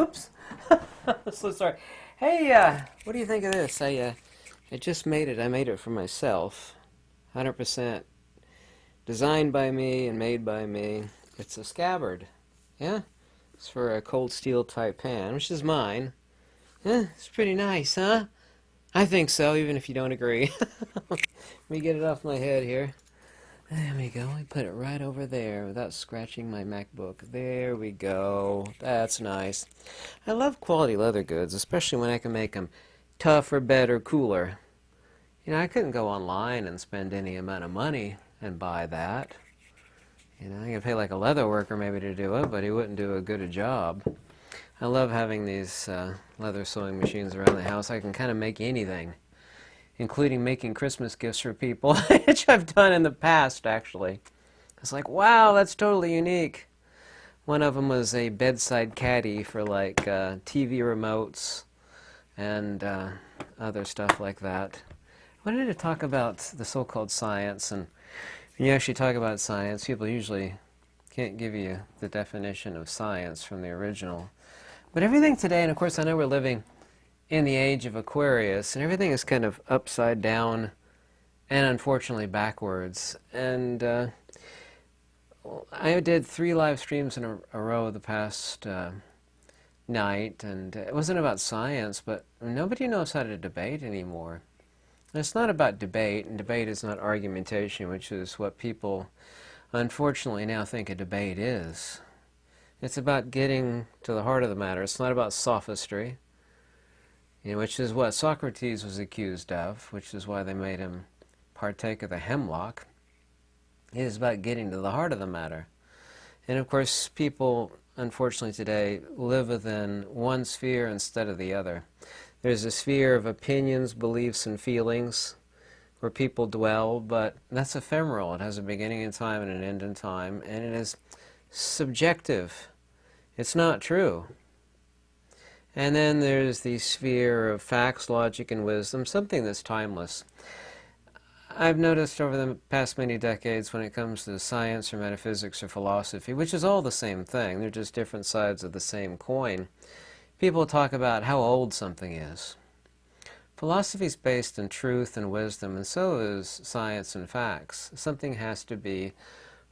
Whoops. So sorry. Hey, what do you think of this? I just made it. I made it for myself. 100% designed by me and made by me. It's a scabbard. Yeah? It's for a cold steel type pan, which is mine. Yeah, it's pretty nice, huh? I think so, even if you don't agree. Let me get it off my head here. There we go. I put it right over there without scratching my MacBook. There we go. That's nice. I love quality leather goods, especially when I can make them tougher, better, cooler. You know, I couldn't go online and spend any amount of money and buy that. You know, I could pay like a leather worker maybe to do it, but he wouldn't do a good a job. I love having these leather sewing machines around the house. I can kind of make anything, including making Christmas gifts for people, which I've done in the past, actually. It's like, wow, that's totally unique. One of them was a bedside caddy for like TV remotes and other stuff like that. I wanted to talk about the so-called science, and when you actually talk about science, people usually can't give you the definition of science from the original. But everything today, and of course I know we're living in the age of Aquarius, and everything is kind of upside down and unfortunately backwards. And I did 3 live streams in a row the past night, and it wasn't about science, but nobody knows how to debate anymore. And it's not about debate, and debate is not argumentation, which is what people unfortunately now think a debate is. It's about getting to the heart of the matter. It's not about sophistry, you know, which is what Socrates was accused of, which is why they made him partake of the hemlock. It is about getting to the heart of the matter. And of course, people, unfortunately today, live within one sphere instead of the other. There's a sphere of opinions, beliefs, and feelings where people dwell, but that's ephemeral. It has a beginning in time and an end in time, and it is subjective. It's not true. And then there's the sphere of facts, logic, and wisdom, something that's timeless. I've noticed over the past many decades when it comes to science or metaphysics or philosophy, which is all the same thing, they're just different sides of the same coin, people talk about how old something is. Philosophy is based in truth and wisdom, and so is science and facts. Something has to be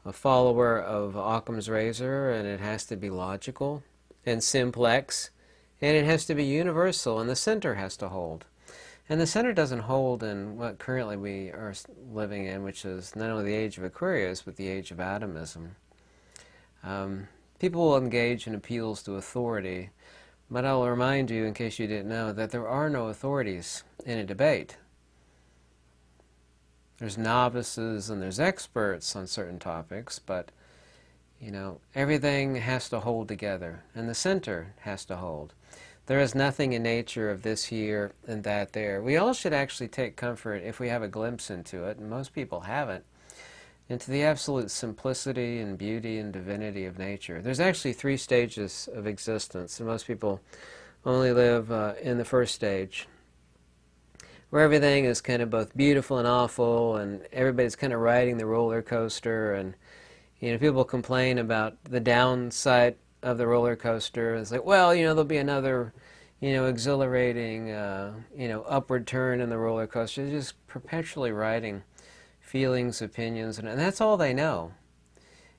a follower of Occam's razor, and it has to be logical and simplex, and it has to be universal, and the center has to hold. And the center doesn't hold in what currently we are living in, which is not only the age of Aquarius, but the age of atomism. People will engage in appeals to authority, but I'll remind you, in case you didn't know, that there are no authorities in a debate. There's novices and there's experts on certain topics, but, you know, everything has to hold together, and the center has to hold. There is nothing in nature of this here and that there. We all should actually take comfort if we have a glimpse into it, and most people haven't, into the absolute simplicity and beauty and divinity of nature. There's actually 3 stages of existence, and most people only live in the first stage, where everything is kind of both beautiful and awful, and everybody's kind of riding the roller coaster, and you know, people complain about the downside of the roller coaster. It's like, well, you know, there'll be another, you know, exhilarating, you know, upward turn in the roller coaster. They're just perpetually riding feelings, opinions, and that's all they know.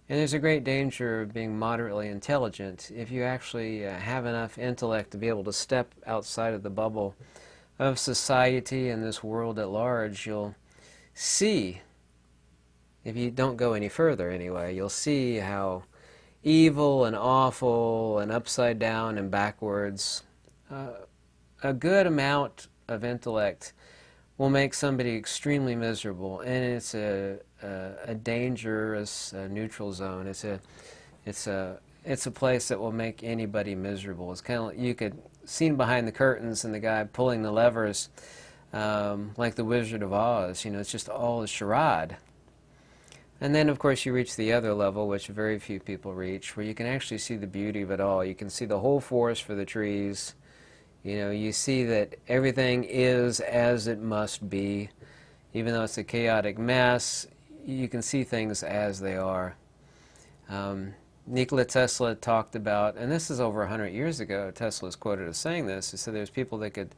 And there's a great danger of being moderately intelligent. If you actually have enough intellect to be able to step outside of the bubble of society and this world at large, you'll see, if you don't go any further anyway, you'll see how evil and awful and upside down and backwards a good amount of intellect will make somebody extremely miserable, and it's a dangerous neutral zone. It's a place that will make anybody miserable. It's kind of like you could seen behind the curtains and the guy pulling the levers, like the Wizard of Oz. You know, it's just all a charade. And then, of course, you reach the other level, which very few people reach, where you can actually see the beauty of it all. You can see the whole forest for the trees. You know, you see that everything is as it must be. Even though it's a chaotic mess, you can see things as they are. Nikola Tesla talked about, and this is over 100 years ago, Tesla is quoted as saying this. He said there's people that could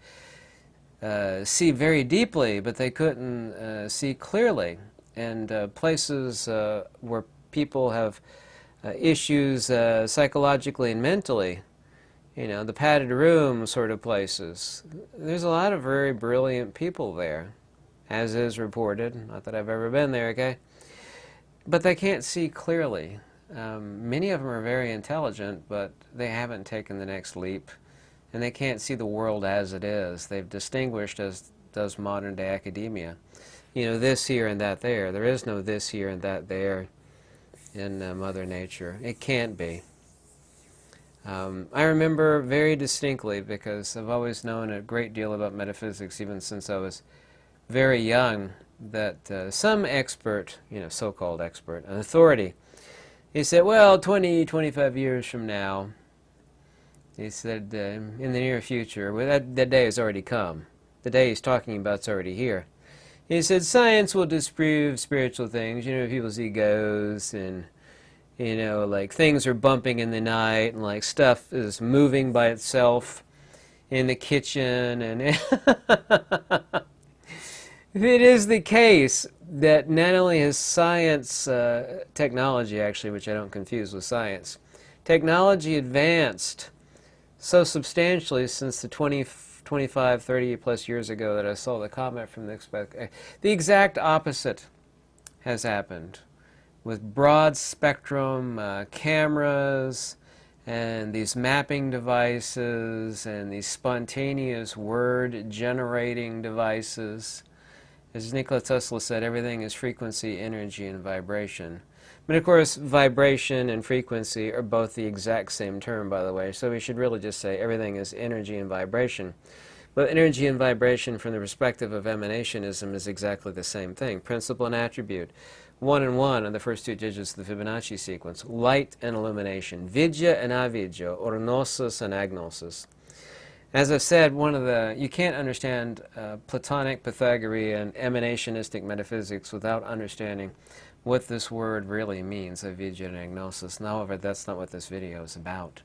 see very deeply, but they couldn't see clearly. And places where people have issues psychologically and mentally, you know, the padded room sort of places. There's a lot of very brilliant people there, as is reported. Not that I've ever been there, okay? But they can't see clearly. Many of them are very intelligent, but they haven't taken the next leap, and they can't see the world as it is. They've distinguished, as does modern day academia, you know, this here and that there. There is no this here and that there in Mother Nature. It can't be. I remember very distinctly, because I've always known a great deal about metaphysics even since I was very young, that some expert, you know, so-called expert, an authority, he said, well, 20, 25 years from now, he said, in the near future, well, that day has already come. The day he's talking about's already here. He said, science will disprove spiritual things, you know, people's egos, and, you know, like things are bumping in the night, and like stuff is moving by itself in the kitchen, and it is the case that not only has science, technology actually, which I don't confuse with science, technology advanced so substantially since the 25, 30 plus years ago that I saw the comment from the exact opposite has happened with broad spectrum cameras and these mapping devices and these spontaneous word generating devices. As Nikola Tesla said, everything is frequency, energy, and vibration. But of course, vibration and frequency are both the exact same term, by the way, so we should really just say everything is energy and vibration. But energy and vibration from the perspective of emanationism is exactly the same thing. Principle and attribute. 1 and 1 are the first two digits of the Fibonacci sequence. Light and illumination. Vidya and avidya, or gnosis and agnosis. As I've said, you can't understand Platonic, Pythagorean, emanationistic metaphysics without understanding what this word really means, avidya and agnosis. However, that's not what this video is about.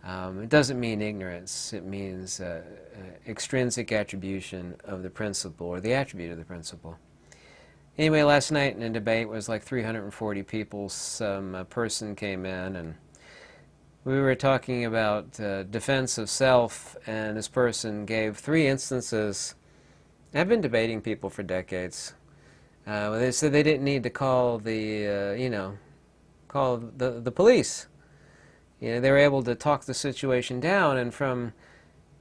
It doesn't mean ignorance. It means extrinsic attribution of the principle, or the attribute of the principle. Anyway, last night in a debate, it was like 340 people. Some person came in, and we were talking about defense of self, and this person gave 3 instances. I've been debating people for decades. They said they didn't need to call the, call the police. You know, they were able to talk the situation down, and from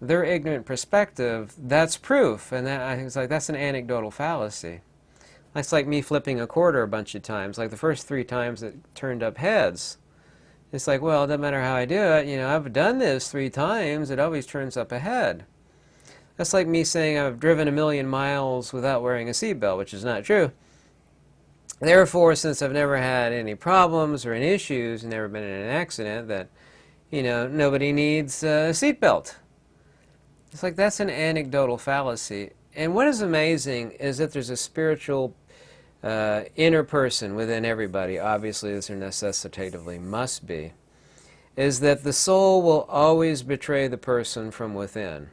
their ignorant perspective, that's proof. And that, I was like, that's an anecdotal fallacy. That's like me flipping a quarter a bunch of times. Like the first 3 times it turned up heads. It's like, well, it doesn't matter how I do it. You know, I've done this 3 times. It always turns up a head. That's like me saying I've driven 1,000,000 miles without wearing a seatbelt, which is not true. Therefore, since I've never had any problems or any issues, never been in an accident, that, you know, nobody needs a seatbelt. It's like that's an anecdotal fallacy. And what is amazing is that there's a spiritual inner person within everybody, obviously as there necessitatively must be, is that the soul will always betray the person from within.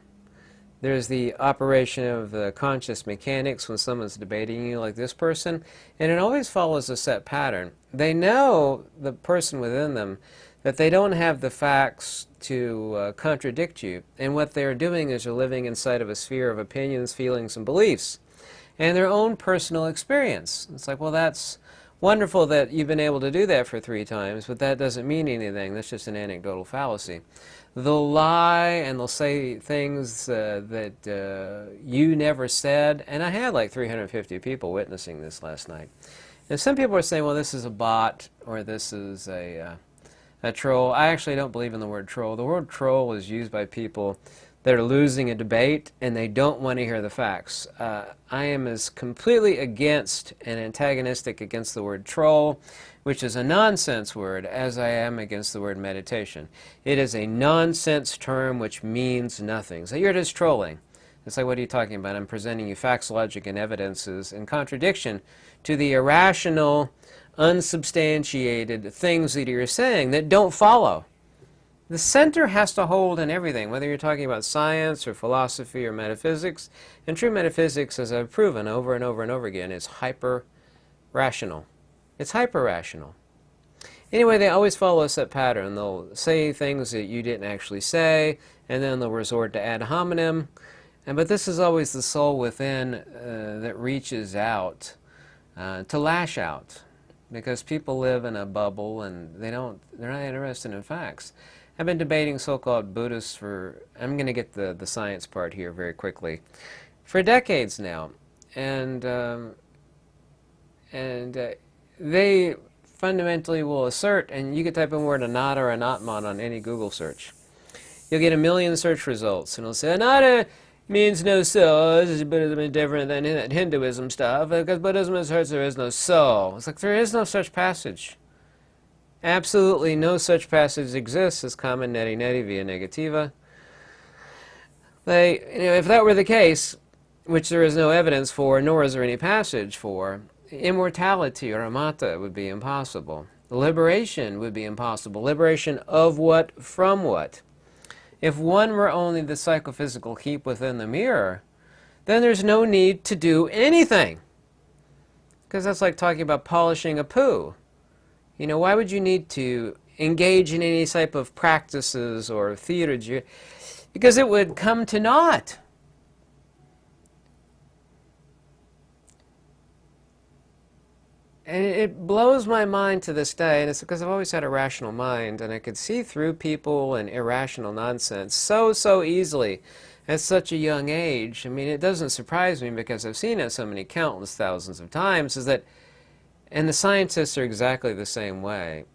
There's the operation of the conscious mechanics when someone's debating you like this person, and it always follows a set pattern. They know, the person within them, that they don't have the facts to contradict you, and what they're doing is they're living inside of a sphere of opinions, feelings, and beliefs, and their own personal experience. It's like, well, that's wonderful that you've been able to do that for 3 times, but that doesn't mean anything. That's just an anecdotal fallacy. They'll lie and they'll say things that you never said, and I had like 350 people witnessing this last night. And some people are saying, well, this is a bot, or this is a troll. I actually don't believe in the word troll. The word troll is used by people that are losing a debate and they don't want to hear the facts. I am as completely against and antagonistic against the word troll, which is a nonsense word, as I am against the word meditation. It is a nonsense term which means nothing. So you're just trolling. It's like, what are you talking about? I'm presenting you facts, logic, and evidences in contradiction to the irrational, unsubstantiated things that you're saying that don't follow. The center has to hold in everything, whether you're talking about science or philosophy or metaphysics. And true metaphysics, as I've proven over and over and over again, is hyper-rational. It's hyper-rational. Anyway, they always follow a set pattern. They'll say things that you didn't actually say, and then they'll resort to ad hominem. But this is always the soul within that reaches out to lash out, because people live in a bubble and they're not interested in facts. I've been debating so-called Buddhists for, I'm going to get the science part here very quickly, for decades now. And they fundamentally will assert, and you can type in the word anatta or anatman on any Google search. You'll get 1 million search results, and it'll say anatta means no soul. Buddhism is different than Hinduism stuff, because Buddhism asserts there is no soul. It's like there is no such passage. Absolutely no such passage exists as common neti neti via negativa. If that were the case, which there is no evidence for, nor is there any passage for, immortality or amata would be impossible. Liberation would be impossible. Liberation of what? From what? If one were only the psychophysical heap within the mirror, then there's no need to do anything. Because that's like talking about polishing a poo. Why would you need to engage in any type of practices or theater? Because it would come to naught. And it blows my mind to this day, and it's because I've always had a rational mind, and I could see through people and irrational nonsense so easily at such a young age. I mean, it doesn't surprise me because I've seen it so many countless thousands of times, and the scientists are exactly the same way.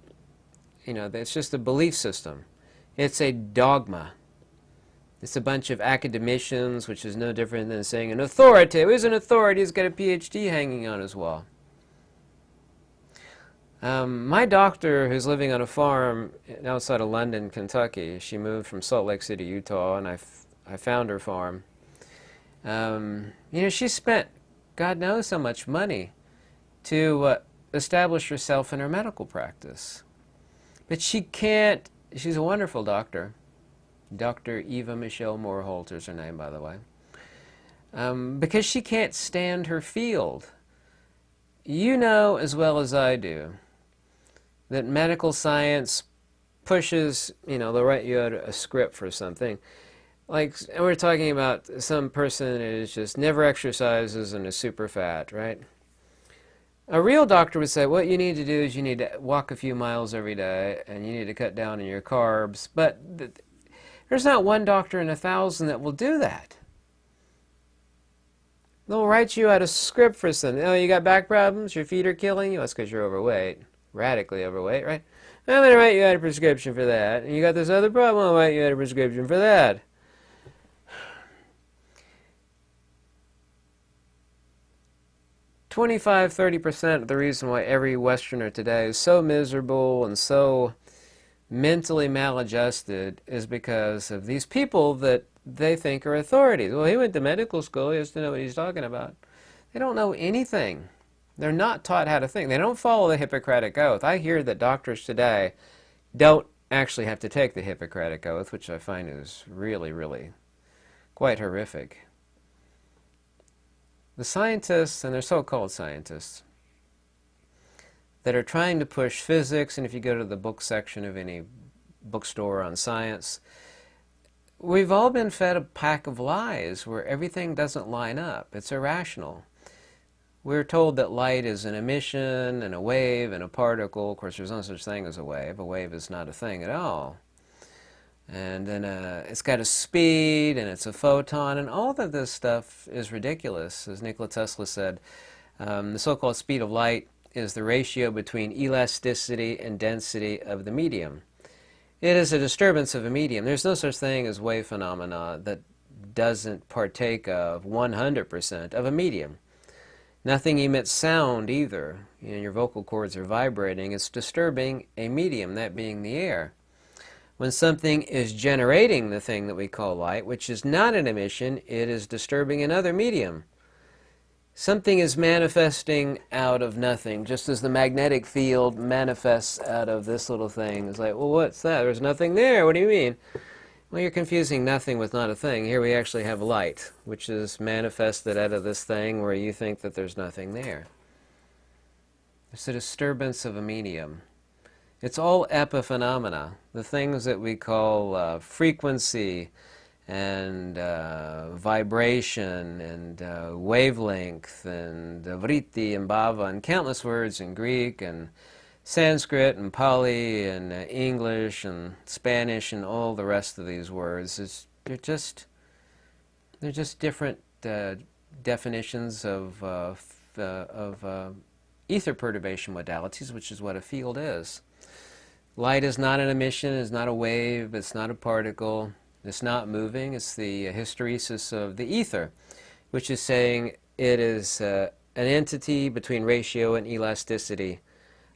It's just a belief system. It's a dogma. It's a bunch of academicians, which is no different than saying an authority. Who's an authority? He's got a PhD hanging on his wall. My doctor, who's living on a farm outside of London, Kentucky, she moved from Salt Lake City, Utah, and I found her farm. She spent God knows how much money to establish herself in her medical practice. But she can't, she's a wonderful doctor. Dr. Eva Michelle Moorholt is her name, by the way. Because she can't stand her field. You know as well as I do that medical science pushes, they'll write you out a script for something. And we're talking about some person who is just never exercises and is super fat, right? A real doctor would say, what you need to do is you need to walk a few miles every day and you need to cut down on your carbs. But there's not one doctor in 1,000 that will do that. They'll write you out a script for something. Oh, you got back problems? Your feet are killing you? That's because you're overweight. Radically overweight, right? I'm going to write you out a prescription for that. And you got this other problem? I'll write you out a prescription for that. 25–30% of the reason why every Westerner today is so miserable and so mentally maladjusted is because of these people that they think are authorities. Well, he went to medical school, he has to know what he's talking about. They don't know anything. They're not taught how to think. They don't follow the Hippocratic Oath. I hear that doctors today don't actually have to take the Hippocratic Oath, which I find is really, really quite horrific. The scientists, and they're so-called scientists, that are trying to push physics, and if you go to the book section of any bookstore on science, we've all been fed a pack of lies where everything doesn't line up. It's irrational. We're told that light is an emission and a wave and a particle. Of course, there's no such thing as a wave. A wave is not a thing at all. And then it's got a speed, and it's a photon, and all of this stuff is ridiculous. As Nikola Tesla said, the so-called speed of light is the ratio between elasticity and density of the medium. It is a disturbance of a medium. There's no such thing as wave phenomena that doesn't partake of 100% of a medium. Nothing emits sound either. Your vocal cords are vibrating. It's disturbing a medium, that being the air. When something is generating the thing that we call light, which is not an emission, it is disturbing another medium. Something is manifesting out of nothing, just as the magnetic field manifests out of this little thing. It's like, well, what's that? There's nothing there. What do you mean? Well, you're confusing nothing with not a thing. Here we actually have light, which is manifested out of this thing where you think that there's nothing there. It's a disturbance of a medium. It's all epiphenomena, the things that we call frequency and vibration and wavelength and vritti and bhava and countless words in Greek and Sanskrit and Pali and English and Spanish and all the rest of these words. They're just different definitions of ether perturbation modalities, which is what a field is. Light is not an emission, it's not a wave, it's not a particle, it's not moving. It's the hysteresis of the ether, which is saying it is an entity between ratio and elasticity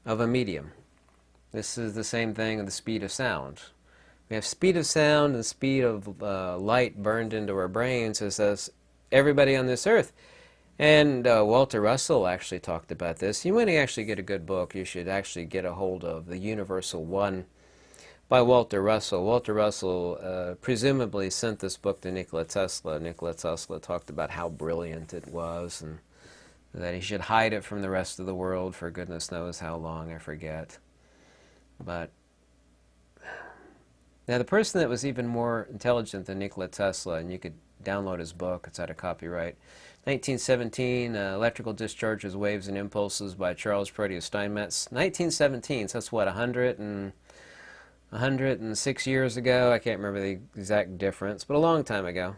of a medium. This is the same thing with the speed of sound. We have speed of sound and speed of light burned into our brains as everybody on this earth. And Walter Russell actually talked about this. You want to actually get a good book, you should actually get a hold of The Universal One by Walter Russell. Walter Russell presumably sent this book to Nikola Tesla. Nikola Tesla talked about how brilliant it was and that he should hide it from the rest of the world for goodness knows how long, I forget. But now the person that was even more intelligent than Nikola Tesla, and you could download his book, it's out of copyright, 1917, Electrical Discharges, Waves and Impulses by Charles Proteus Steinmetz. 1917, so that's what, 106 years ago? I can't remember the exact difference, but a long time ago.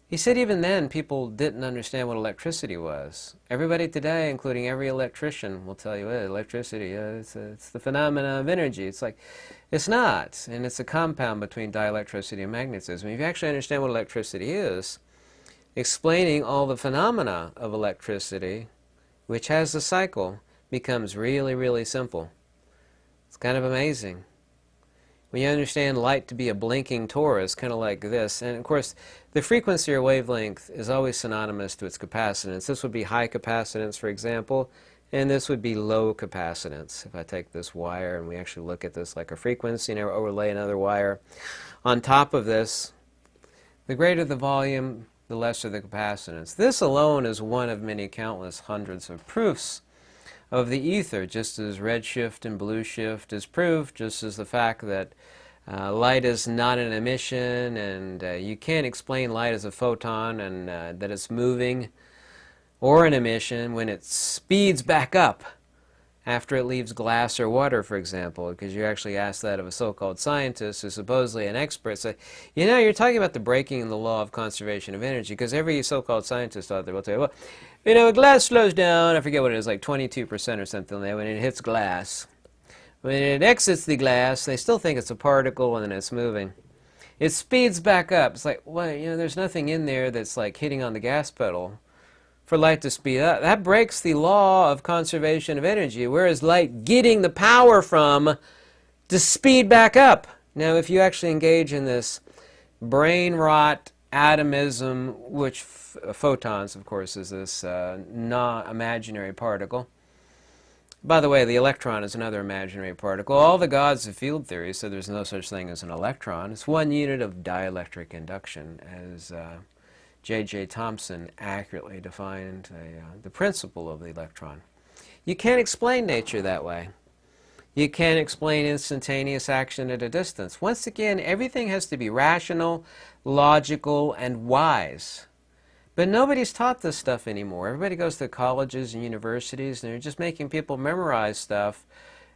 He said even then people didn't understand what electricity was. Everybody today, including every electrician, will tell you, electricity, it's the phenomena of energy. It's like, it's not, and it's a compound between dielectricity and magnetism. If you actually understand what electricity is, explaining all the phenomena of electricity, which has a cycle, becomes really, really simple. It's kind of amazing. When you understand light to be a blinking torus, kind of like this, and of course the frequency or wavelength is always synonymous to its capacitance. This would be high capacitance, for example, and this would be low capacitance. If I take this wire and we actually look at this like a frequency and I overlay another wire on top of this, the greater the volume, the lesser the capacitance. This alone is one of many countless hundreds of proofs of the ether, just as redshift and blue shift is proof, just as the fact that light is not an emission, and you can't explain light as a photon and that it's moving, or an emission when it speeds back up after it leaves glass or water, for example, because you actually ask that of a so-called scientist who's supposedly an expert. So, you know, you're talking about the breaking in the law of conservation of energy, because every so-called scientist out there will tell you, well, you know, glass slows down, I forget what it is, like 22% or something like that when it hits glass. When it exits the glass, they still think it's a particle and then it's moving. It speeds back up. It's like, well, you know, there's nothing in there that's like hitting on the gas pedal for light to speed up. That breaks the law of conservation of energy. Where is light getting the power from to speed back up? Now, if you actually engage in this brain rot atomism, which photons, of course, is this non-imaginary particle. By the way, the electron is another imaginary particle. All the gods of field theory said there's no such thing as an electron. It's one unit of dielectric induction, as J.J. Thomson accurately defined the principle of the electron. You can't explain nature that way. You can't explain instantaneous action at a distance. Once again, everything has to be rational, logical, and wise. But nobody's taught this stuff anymore. Everybody goes to colleges and universities, and they're just making people memorize stuff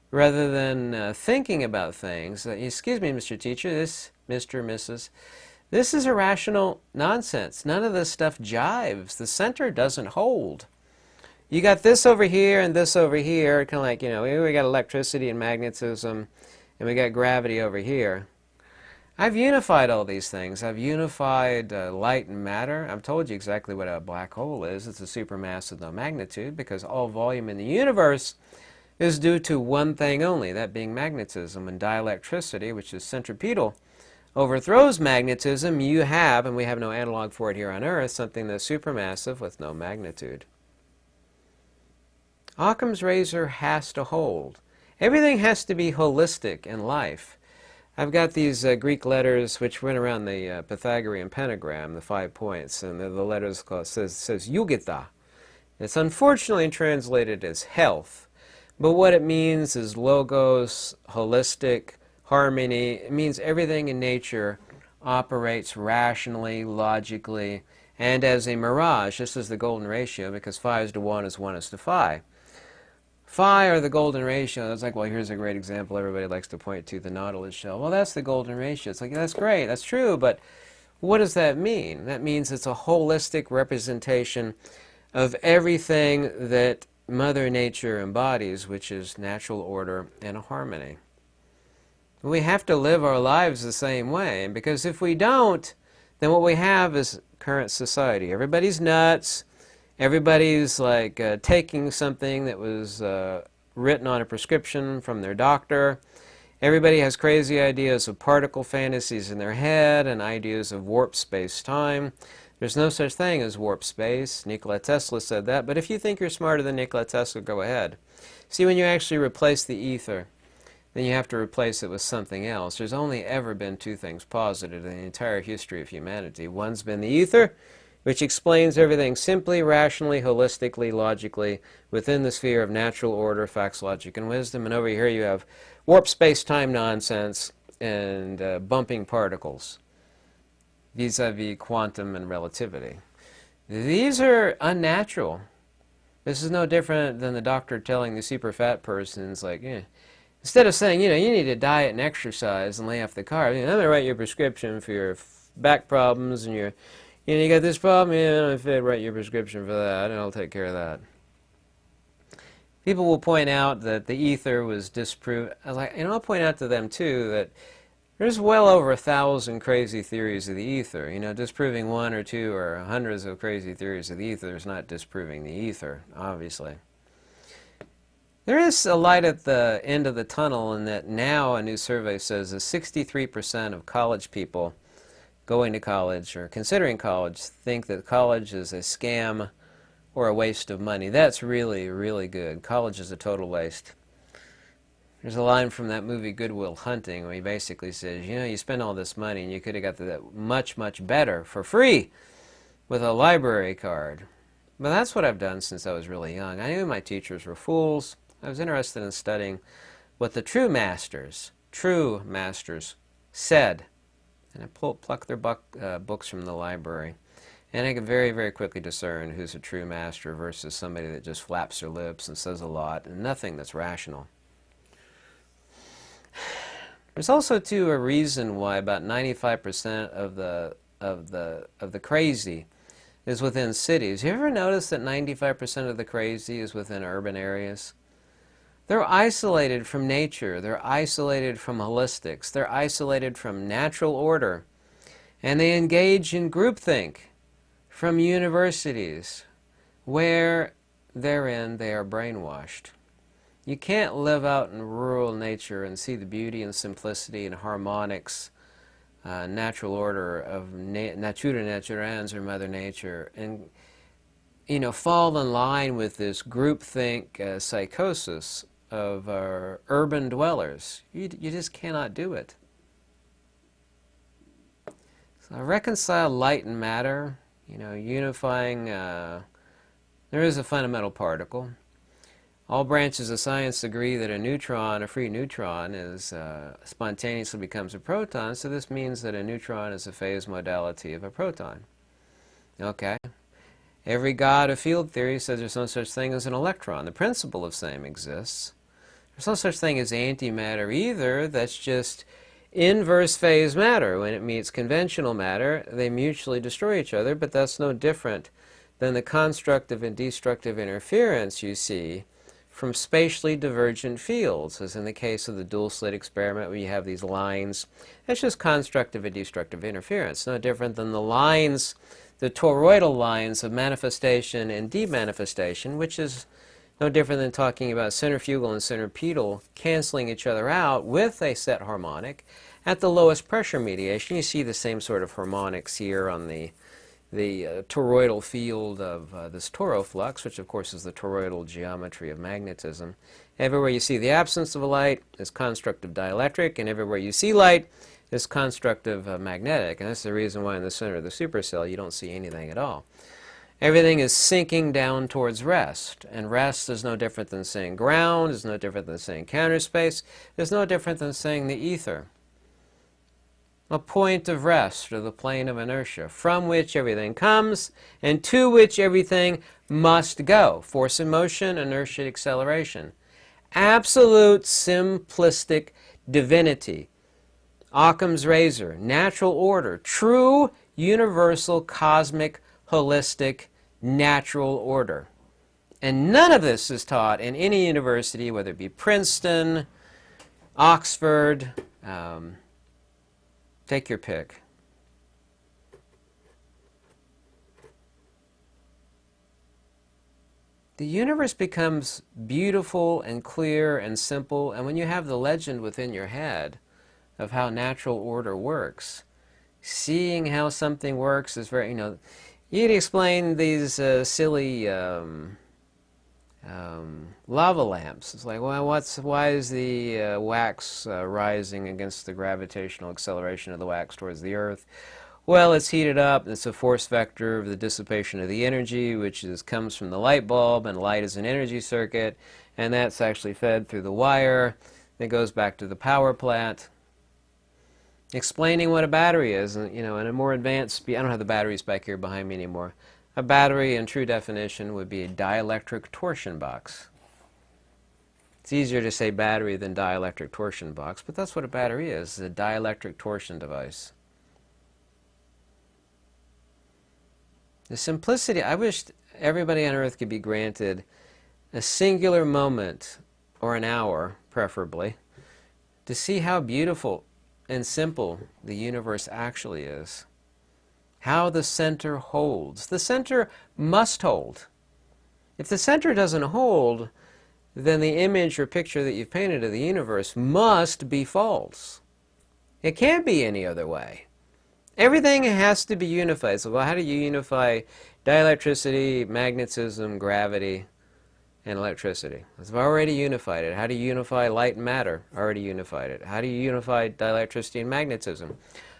rather than thinking about things. Excuse me, Mr. Teacher, this, Mr. Mrs., this is irrational nonsense. None of this stuff jives. The center doesn't hold. You got this over here and this over here, kind of like, you know, we got electricity and magnetism, and we got gravity over here. I've unified all these things. I've unified light and matter. I've told you exactly what a black hole is. It's a supermass with no magnitude, because all volume in the universe is due to one thing only, that being magnetism, and dielectricity, which is centripetal overthrows magnetism, you have, and we have no analog for it here on Earth, something that's supermassive with no magnitude. Occam's razor has to hold. Everything has to be holistic in life. I've got these Greek letters which went around the Pythagorean pentagram, the 5 points, and the letters says Yugita. It's unfortunately translated as health, but what it means is logos, holistic, harmony. It means everything in nature operates rationally, logically, and as a mirage. This is the golden ratio because 5 is to 1 is 1 is to phi. Phi are the golden ratio. It's like, well, here's a great example everybody likes to point to, the Nautilus shell. Well, that's the golden ratio. It's like, that's great, that's true, but what does that mean? That means it's a holistic representation of everything that Mother Nature embodies, which is natural order and harmony. We have to live our lives the same way, because if we don't, then what we have is current society. Everybody's nuts. Everybody's like taking something that was written on a prescription from their doctor. Everybody has crazy ideas of particle fantasies in their head and ideas of warp space-time. There's no such thing as warp space. Nikola Tesla said that, but if you think you're smarter than Nikola Tesla, go ahead. See, when you actually replace the ether, then you have to replace it with something else. There's only ever been 2 things posited in the entire history of humanity. One's been the ether, which explains everything simply, rationally, holistically, logically, within the sphere of natural order, facts, logic, and wisdom. And over here you have warp space-time nonsense and bumping particles, vis-a-vis quantum and relativity. These are unnatural. This is no different than the doctor telling the super fat person, it's like, instead of saying, you need to diet and exercise and lay off the carbs, I'm going to write you a prescription for your back problems and your you got this problem, if I write your prescription for that, and I'll take care of that. People will point out that the ether was disproved. I'll point out to them, too, that there's well over 1,000 crazy theories of the ether. Disproving 1 or 2 or hundreds of crazy theories of the ether is not disproving the ether, obviously. There is a light at the end of the tunnel in that now a new survey says that 63% of college people going to college or considering college think that college is a scam or a waste of money. That's really, really good. College is a total waste. There's a line from that movie Good Will Hunting where he basically says, you spend all this money and you could have got that much, much better for free with a library card. But that's what I've done since I was really young. I knew my teachers were fools. I was interested in studying what the true masters said. And I pluck their books from the library. And I can very, very quickly discern who's a true master versus somebody that just flaps their lips and says a lot and nothing that's rational. There's also, too, a reason why about 95% of the crazy is within cities. You ever notice that 95% of the crazy is within urban areas? They're isolated from nature. They're isolated from holistics. They're isolated from natural order. And they engage in groupthink from universities where therein they are brainwashed. You can't live out in rural nature and see the beauty and simplicity and harmonics, natural order of natura naturans, or Mother Nature, and fall in line with this groupthink psychosis of urban dwellers. You just cannot do it. So reconcile light and matter, unifying, there is a fundamental particle. All branches of science agree that a neutron, a free neutron, is spontaneously becomes a proton, so this means that a neutron is a phase modality of a proton. Okay. Every god of field theory says there's no such thing as an electron. The principle of same exists. There's no such thing as antimatter either. That's just inverse phase matter. When it meets conventional matter, they mutually destroy each other, but that's no different than the constructive and destructive interference you see from spatially divergent fields, as in the case of the dual slit experiment where you have these lines. That's just constructive and destructive interference. No different than the lines, the toroidal lines of manifestation and demanifestation, which is no different than talking about centrifugal and centripetal canceling each other out with a set harmonic, at the lowest pressure mediation. You see the same sort of harmonics here on the toroidal field of this toroflux, which of course is the toroidal geometry of magnetism. Everywhere you see the absence of a light is constructive dielectric, and everywhere you see light is constructive magnetic. And that's the reason why in the center of the supercell you don't see anything at all. Everything is sinking down towards rest, and rest is no different than saying ground, is no different than saying counter space, is no different than saying the ether. A point of rest, or the plane of inertia, from which everything comes and to which everything must go. Force in motion, inertia, acceleration. Absolute simplistic divinity. Occam's razor, natural order, true universal cosmic holistic natural order. And none of this is taught in any university, whether it be Princeton, Oxford, take your pick. The universe becomes beautiful and clear and simple, and when you have the legend within your head of how natural order works, seeing how something works is very, you'd explain these silly lava lamps. It's like, well, why is the wax rising against the gravitational acceleration of the wax towards the Earth? Well, it's heated up. It's a force vector of the dissipation of the energy, which comes from the light bulb, and light is an energy circuit, and that's actually fed through the wire. It goes back to the power plant. Explaining what a battery is, and in a more advanced speed. I don't have the batteries back here behind me anymore. A battery, in true definition, would be a dielectric torsion box. It's easier to say battery than dielectric torsion box, but that's what a battery is, a dielectric torsion device. The simplicity, I wish everybody on Earth could be granted a singular moment, or an hour, preferably, to see how beautiful and simple the universe actually is. How the center holds. The center must hold. If the center doesn't hold, then the image or picture that you've painted of the universe must be false. It can't be any other way. Everything has to be unified. So, well, how do you unify dielectricity, magnetism, gravity, and electricity? I've already unified it. How do you unify light and matter? Already unified it. How do you unify dielectricity and magnetism?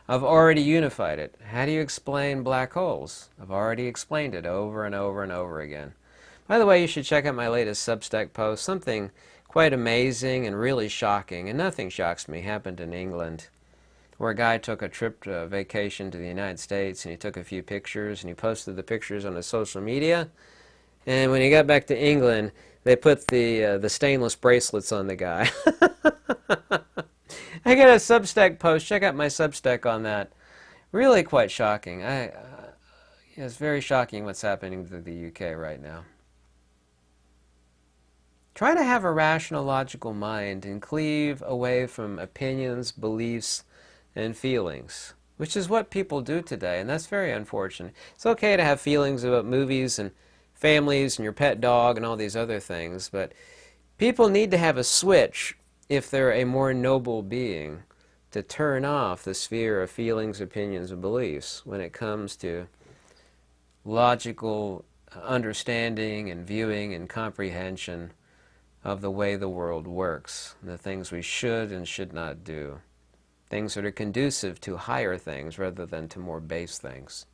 I've already unified it. How do you explain black holes? I've already explained it over and over and over again. By the way, you should check out my latest Substack post. Something quite amazing and really shocking, and nothing shocks me, happened in England, where a guy took a trip to a vacation to the United States, and he took a few pictures, and he posted the pictures on his social media. And when he got back to England, they put the stainless bracelets on the guy. I got a Substack post. Check out my Substack on that. Really quite shocking. It's very shocking what's happening to the UK right now. Try to have a rational, logical mind and cleave away from opinions, beliefs, and feelings, which is what people do today, and that's very unfortunate. It's okay to have feelings about movies and families and your pet dog and all these other things, but people need to have a switch, if they're a more noble being, to turn off the sphere of feelings, opinions, and beliefs when it comes to logical understanding and viewing and comprehension of the way the world works, and the things we should and should not do. Things that are conducive to higher things rather than to more base things.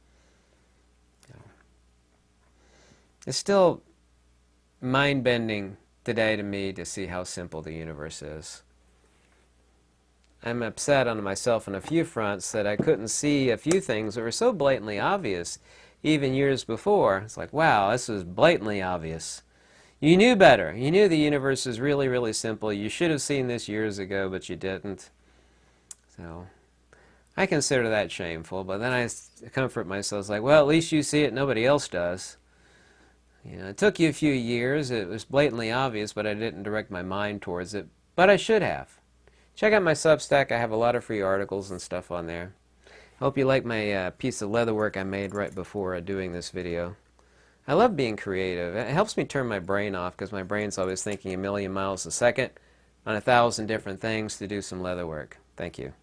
It's still mind-bending today to me to see how simple the universe is. I'm upset on myself on a few fronts that I couldn't see a few things that were so blatantly obvious even years before. It's like, wow, this was blatantly obvious. You knew better. You knew the universe is really, really simple. You should have seen this years ago, but you didn't. So I consider that shameful, but then I comfort myself. It's like, well, at least you see it, nobody else does. It took you a few years. It was blatantly obvious, but I didn't direct my mind towards it. But I should have. Check out my Substack. I have a lot of free articles and stuff on there. Hope you like my piece of leatherwork I made right before doing this video. I love being creative. It helps me turn my brain off because my brain's always thinking a million miles a second on 1,000 different things to do some leatherwork. Thank you.